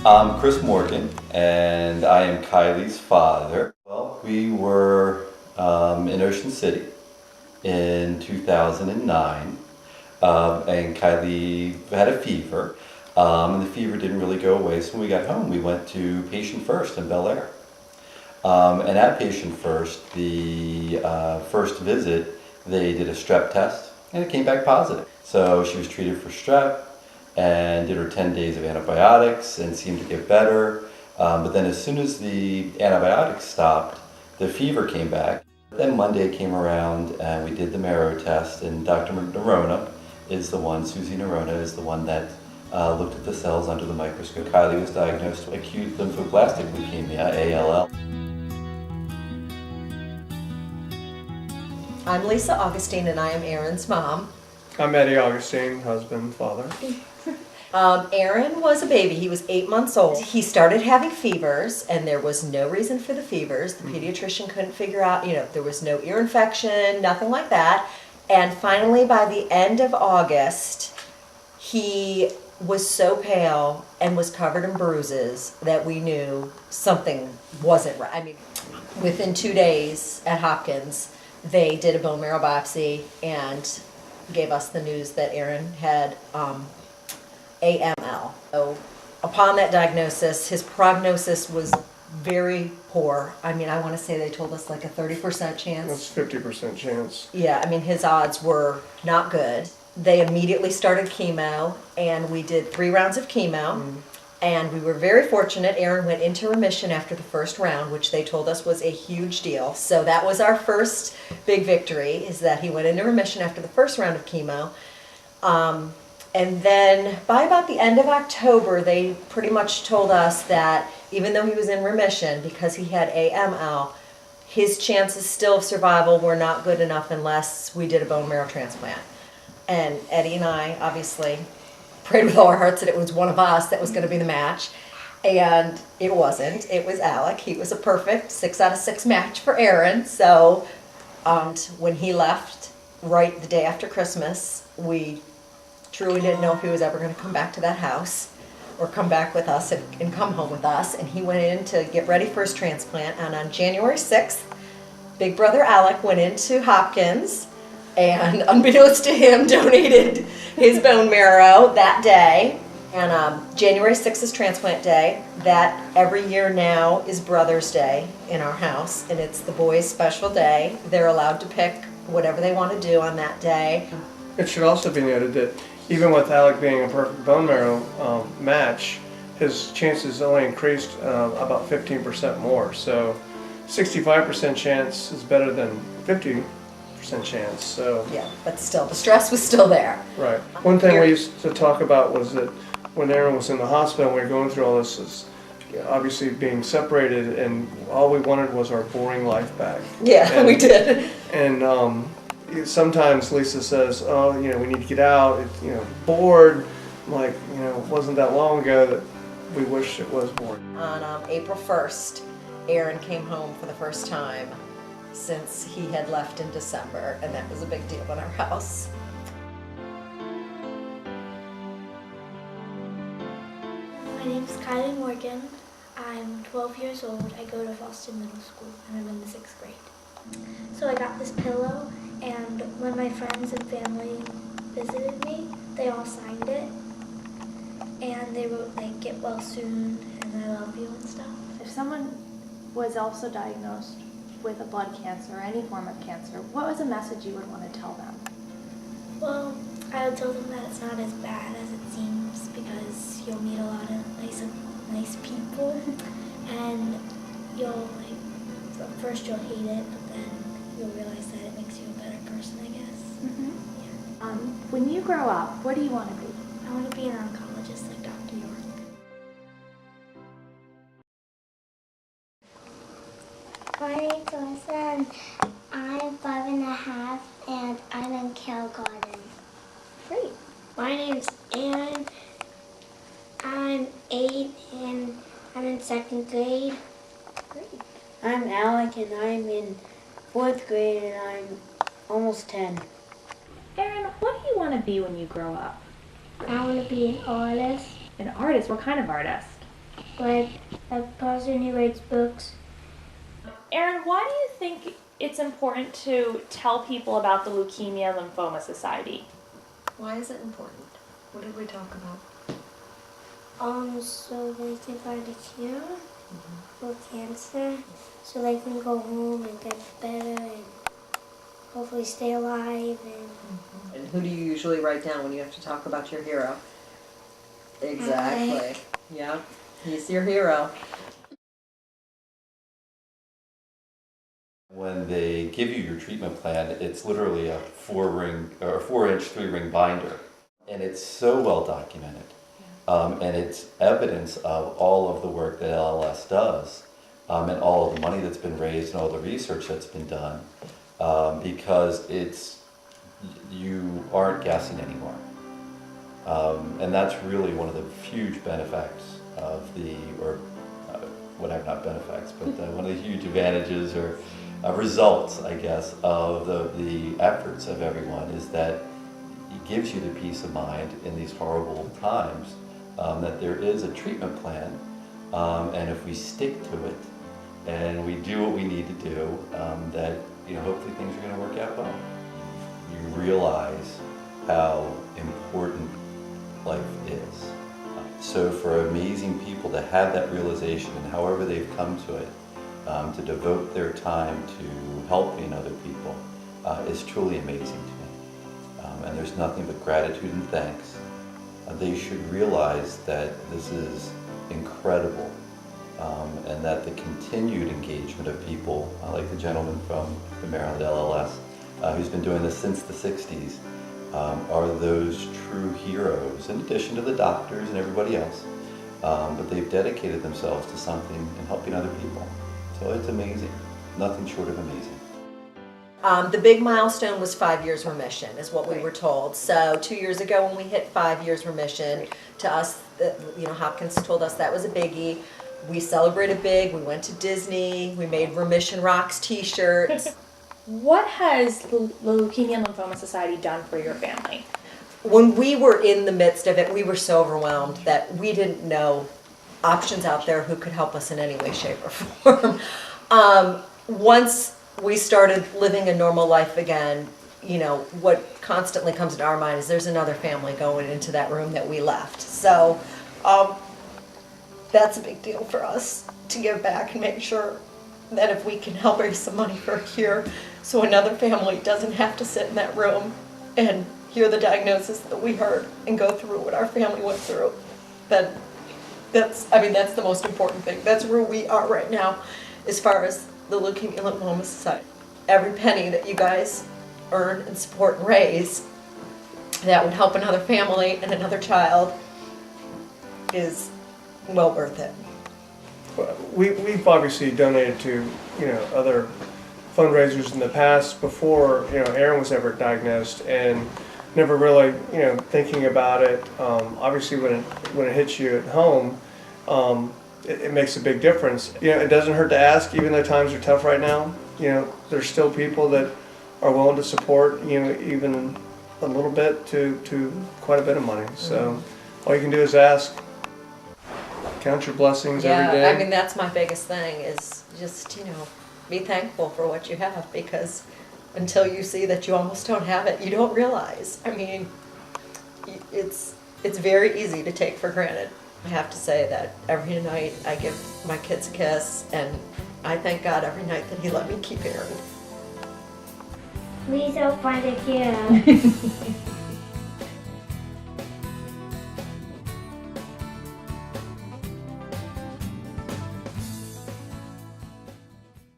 I'm Chris Morgan, and I am Kiley's father. Well, we were in Ocean City in 2009, and Kiley had a fever, and the fever didn't really go away, so when we got home, we went to Patient First in Bel Air. And at Patient First, the first visit, they did a strep test, and it came back positive. So she was treated for strep, and did her 10 days of antibiotics and seemed to get better. But then as soon as the antibiotics stopped, the fever came back. Then Monday came around and we did the marrow test, and Dr. Nerona is the one, Susie Nerona is the one that looked at the cells under the microscope. Kiley was diagnosed with acute lymphoblastic leukemia, ALL. I'm Lisa Augustine and I am Aaron's mom. I'm Eddie Augustine, husband, father. Aaron was a baby. He was 8 months old. He started having fevers, and there was no reason for the fevers. The pediatrician couldn't figure out, there was no ear infection, nothing like that. And finally, by the end of August, he was so pale and was covered in bruises that we knew something wasn't right. I mean, within 2 days at Hopkins, they did a bone marrow biopsy and gave us the news that Aaron had AML. So upon that diagnosis, his prognosis was very poor. I mean, I want to say they told us like a 30% chance. That's 50% chance. Yeah, I mean, his odds were not good. They immediately started chemo, and we did 3 rounds of chemo. And we were very fortunate. Aaron went into remission after the first round, which they told us was a huge deal. So that was our first big victory, is that he went into remission after the first round of chemo. And then by about the end of October, they pretty much told us that even though he was in remission, because he had AML, his chances still of survival were not good enough unless we did a bone marrow transplant. And Eddie and I obviously prayed with all our hearts that it was one of us that was going to be the match. And it wasn't. It was Alec. He was a perfect 6 out of 6 match for Aaron. So when he left right the day after Christmas, we truly didn't know if he was ever going to come back to that house or come back with us and come home with us. And he went in to get ready for his transplant. And on January 6th, big brother Alec went into Hopkins and, unbeknownst to him, donated his bone marrow that day. And January 6th is transplant day. That every year now is Brother's Day in our house. And it's the boys' special day. They're allowed to pick whatever they want to do on that day. It should also be noted that even with Alec being a perfect bone marrow match, his chances only increased about 15% more. So 65% chance is better than 50% chance. So yeah, but still, the stress was still there. Right. One thing we used to talk about was that when Aaron was in the hospital and we were going through all this, is obviously being separated, and all we wanted was our boring life back. Yeah, and we did. And sometimes Lisa says, "Oh, we need to get out. It's, bored." I'm like, it wasn't that long ago that we wished it was bored. On April 1st, Aaron came home for the first time since he had left in December, and that was a big deal in our house. My name is Kiley Morgan. I'm 12 years old. I go to Boston Middle School, and I'm in the 6th grade. So I got this pillow, and when my friends and family visited me, they all signed it. And they wrote, like, "Get well soon," and "I love you," and stuff. If someone was also diagnosed with a blood cancer or any form of cancer, what was a message you would want to tell them? Well, I would tell them that it's not as bad as it seems, because you'll meet a lot of nice people, and you'll, at first you'll hate it, but then you'll realize that it makes you a better person, I guess. Mm-hmm. Yeah. When you grow up, what do you want to be? I want to be an oncologist like Dr. York. My name's Alyssa, and I'm 5.5, and I'm in kindergarten. Great. My name's Aaron. I'm 8, and I'm in 2nd grade. Great. I'm Alec, and I'm in 4th grade, and I'm almost 10. Aaron, what do you want to be when you grow up? I want to be an artist. An artist? What kind of artist? like a person who writes books. Aaron, why do you think it's important to tell people about the Leukemia Lymphoma Society? Why is it important? What did we talk about? So they can find a cure for cancer, so they can go home and get better and hopefully stay alive. And who do you usually write down when you have to talk about your hero? Exactly. Yeah, he's your hero. When they give you your treatment plan, it's literally a 4-inch 3-ring binder, and it's so well documented. And it's evidence of all of the work that LLS does, and all of the money that's been raised and all the research that's been done, because you aren't guessing anymore. And that's really one of the huge benefits of not benefits, but one of the huge advantages or results, I guess, of the efforts of everyone is that it gives you the peace of mind in these horrible times. That there is a treatment plan, and if we stick to it and we do what we need to do, that hopefully things are going to work out well. You realize how important life is. So for amazing people to have that realization, and however they've come to it, to devote their time to helping other people, is truly amazing to me. And there's nothing but gratitude and thanks. They should realize that this is incredible, and that the continued engagement of people, like the gentleman from the Maryland LLS, who's been doing this since the 60s, are those true heroes, in addition to the doctors and everybody else. But they've dedicated themselves to something and helping other people. So it's amazing, nothing short of amazing. The big milestone was 5 years remission, is what we were told. So 2 years ago, when we hit 5 years remission, to us, Hopkins told us that was a biggie. We celebrated big. We went to Disney. We made Remission Rocks T-shirts. What has the Leukemia Lymphoma Society done for your family? When we were in the midst of it, we were so overwhelmed that we didn't know options out there who could help us in any way, shape, or form. Once we started living a normal life again, what constantly comes into our mind is there's another family going into that room that we left. So that's a big deal for us to give back and make sure that if we can help raise some money for a cure so another family doesn't have to sit in that room and hear the diagnosis that we heard and go through what our family went through, then that's the most important thing. That's where we are right now as far as the Leukemia Lymphoma Society. Every penny that you guys earn and support and raise that would help another family and another child is well worth it. We've obviously donated to other fundraisers in the past before Aaron was ever diagnosed, and never really thinking about it. Obviously, when it hits you at home, it makes a big difference. It doesn't hurt to ask, even though times are tough right now. There's still people that are willing to support, even a little bit to quite a bit of money. So all you can do is ask. Count your blessings every day. That's my biggest thing is just, be thankful for what you have, because until you see that you almost don't have it, you don't realize. It's very easy to take for granted. I have to say that every night I give my kids a kiss, and I thank God every night that He let me keep Aaron. Please help find a cure.